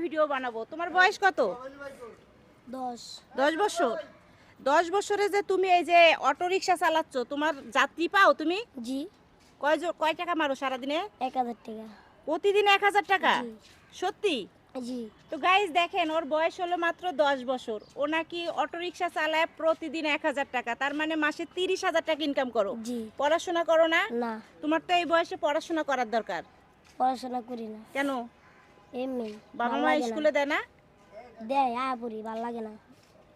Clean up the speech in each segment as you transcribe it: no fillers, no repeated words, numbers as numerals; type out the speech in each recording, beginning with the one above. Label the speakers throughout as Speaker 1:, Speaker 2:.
Speaker 1: Video বানাবো। তোমার বয়স কত?
Speaker 2: 10।
Speaker 1: 10 বছর। 10 বছরে যে তুমি এই যে অটো রিক্সা চালাচ্ছ, তোমার যাত্রী পাও তুমি?
Speaker 2: জি।
Speaker 1: কয় টাকা মারো সারাদিনে?
Speaker 2: 1000 টাকা।
Speaker 1: প্রতিদিন 1000 টাকা?
Speaker 2: জি।
Speaker 1: সত্যি?
Speaker 2: জি।
Speaker 1: তো গাইস দেখেন, ওর বয়স হলো মাত্র 10 বছর, ও নাকি অটো রিক্সা চালায় প্রতিদিন 1000 টাকা, তার মানে মাসে 30,000 টাকা ইনকাম করো।
Speaker 2: জি।
Speaker 1: পড়াশোনা করো না?
Speaker 2: না,
Speaker 1: তোমার তো এই বয়সে পড়াশোনা করার দরকার।
Speaker 2: পড়াশোনা করি না।
Speaker 1: কেন?
Speaker 2: এমনি
Speaker 1: বাবা
Speaker 2: ভাল
Speaker 1: মা
Speaker 2: লাগে না।
Speaker 1: স্কুলে দেয় না?
Speaker 2: দেয় পড়ি, ভাল লাগে না।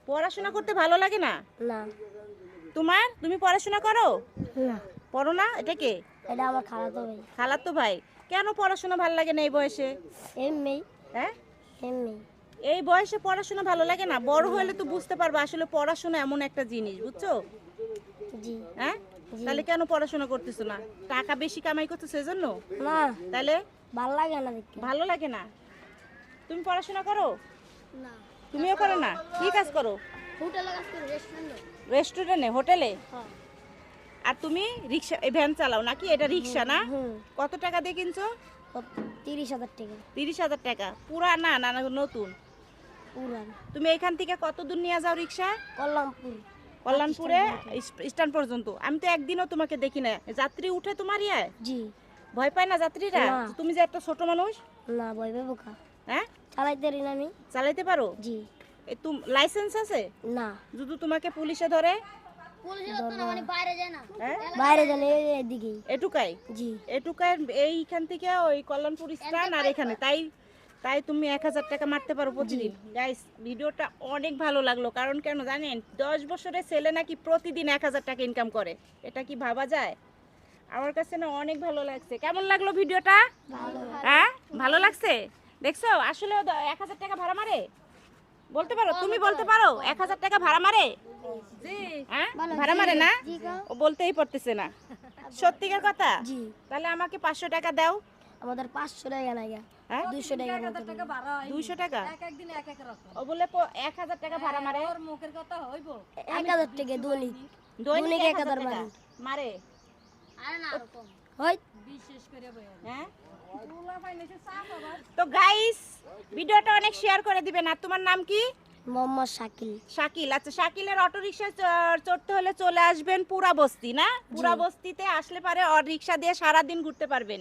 Speaker 1: পড়াশোনা করতে ভালো লাগে না?
Speaker 2: না।
Speaker 1: তুমি পড়াশোনা করো?
Speaker 2: না,
Speaker 1: পড়ো না? এটা কে?
Speaker 2: এটা আমার খালাতো ভাই।
Speaker 1: খালাতো ভাই। কেন পড়াশোনা ভালো লাগে না এই বয়সে?
Speaker 2: এমনি
Speaker 1: হ্যাঁ,
Speaker 2: এমনি।
Speaker 1: এই বয়সে পড়াশোনা ভালো লাগে না? বড় হলে তো বুঝতে পারবে আসলে পড়াশোনা এমন একটা জিনিস, বুঝছো?
Speaker 2: জি।
Speaker 1: হ্যাঁ,
Speaker 2: জি।
Speaker 1: তাহলে কেন পড়াশোনা করতেছো না? টাকা বেশি কামাই করতেছো এজন্য?
Speaker 2: না,
Speaker 1: তাহলে
Speaker 2: ভাল লাগে না দেখতে।
Speaker 1: ভালো লাগে না? তুমি পড়াশোনা করো?
Speaker 2: না,
Speaker 1: তুমিও করো না? কি কাজ করো?
Speaker 2: হোটেলে কাজ করি, রেস্টুরেন্টে।
Speaker 1: রেস্টুরেন্টে, হোটেলে?
Speaker 2: হ্যাঁ।
Speaker 1: আর তুমি রিক্সা, এই ভ্যান চালাও নাকি? এটা রিক্সা না?
Speaker 2: হুম।
Speaker 1: কত টাকা দিয়ে কিনছো?
Speaker 2: 30,000 টাকা।
Speaker 1: 30,000 টাকা? পুরা না না না, নতুন?
Speaker 2: পুরান।
Speaker 1: তুমি এখান থেকে কত দূর নিয়ে যাও রিক্সা?
Speaker 2: কল্যাণপুর।
Speaker 1: কল্যাণপুরে স্ট্যান্ড পর্যন্ত? আমি তো একদিনও তোমাকে দেখি না। যাত্রী উঠে তোমার ইয়ে?
Speaker 2: জি।
Speaker 1: ভয় পায় না যাত্রীরা?
Speaker 2: না।
Speaker 1: তুমি যে একটা ছোট মানুষ।
Speaker 2: না, ভয় পাবো কা?
Speaker 1: হ্যাঁ,
Speaker 2: চালাইতে পারি না আমি।
Speaker 1: চালাইতে পারো?
Speaker 2: জি।
Speaker 1: লাইসেন্স আছে?
Speaker 2: না।
Speaker 1: যদি তোমাকে পুলিশে ধরে? হ্যাঁ,
Speaker 2: বাইরে জানে এদিকেই।
Speaker 1: এটুকাই?
Speaker 2: জি।
Speaker 1: এটুকাই এইখান থেকে ওই কল্যাণপুর স্ট্যান্ড আর এখানে, তাই তাই তুমি 1000 টাকা মারতে পারো প্রতিদিন? গাইস, ভিডিওটা অনেক ভালো লাগলো, কারণ কেন জানেন, 10 বছরের ছেলে নাকি প্রতিদিন 1000 টাকা ইনকাম করে। এটা কি ভাবা যায়? আমার কাছে না অনেক ভালো লাগছে। কেমন লাগলো ভিডিওটা? হ্যাঁ, ভালো লাগছে? দেখছো আসলে 1000 টাকা ভাড়া মারে? বলতে পারো? তুমি বলতে পারো 1000 টাকা ভাড়া মারে? হ্যাঁ, ভাড়া মারে না? ও বলতেই পারতেছে না। সত্যিকার কথা?
Speaker 2: জি।
Speaker 1: তাহলে আমাকে 500 টাকা দাও।
Speaker 2: আমাদের 500 টাকা নাই,
Speaker 1: হ্যাঁ,
Speaker 2: 200 টাকা মতো।
Speaker 1: 200 টাকা? ও বলে 1000 টাকা ভাড়া মারে।
Speaker 2: 1000 টাকা দৈনিক।
Speaker 1: দৈনিক 1000
Speaker 2: 1000
Speaker 1: টাকা মারে?
Speaker 2: হয়।
Speaker 1: হ্যাঁ, তো গাইস, ভিডিওটা অনেক শেয়ার করে দিবেন। আর তোমার নাম কি?
Speaker 2: মোহাম্মদ শাকিল।
Speaker 1: শাকিল। আচ্ছা, শাকিলের অটো রিক্সা চড়তে হলে চলে আসবেন পুরা বস্তি, না? পুরা বস্তিতে আসলে পারে অটো রিক্সা দিয়ে সারাদিন ঘুরতে পারবেন।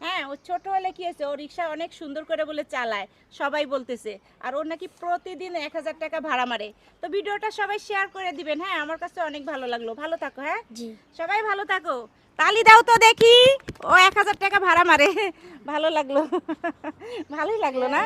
Speaker 1: হ্যাঁ, ও ছোট হলে কি হয়েছে, ও রিক্সা অনেক সুন্দর করে বলে চালায়, সবাই বলতেছে। আর ওর নাকি প্রতিদিন 1000 টাকা ভাড়া মারে। তো ভিডিওটা সবাই শেয়ার করে দিবেন। হ্যাঁ, আমার কাছে অনেক ভালো লাগলো। ভালো থাকো। হ্যাঁ,
Speaker 2: জি।
Speaker 1: সবাই ভালো থাকো। তালি দাও তো দেখি। ও 1000 টাকা ভাড়া মারে। ভালো লাগলো। ভালোই লাগলো না?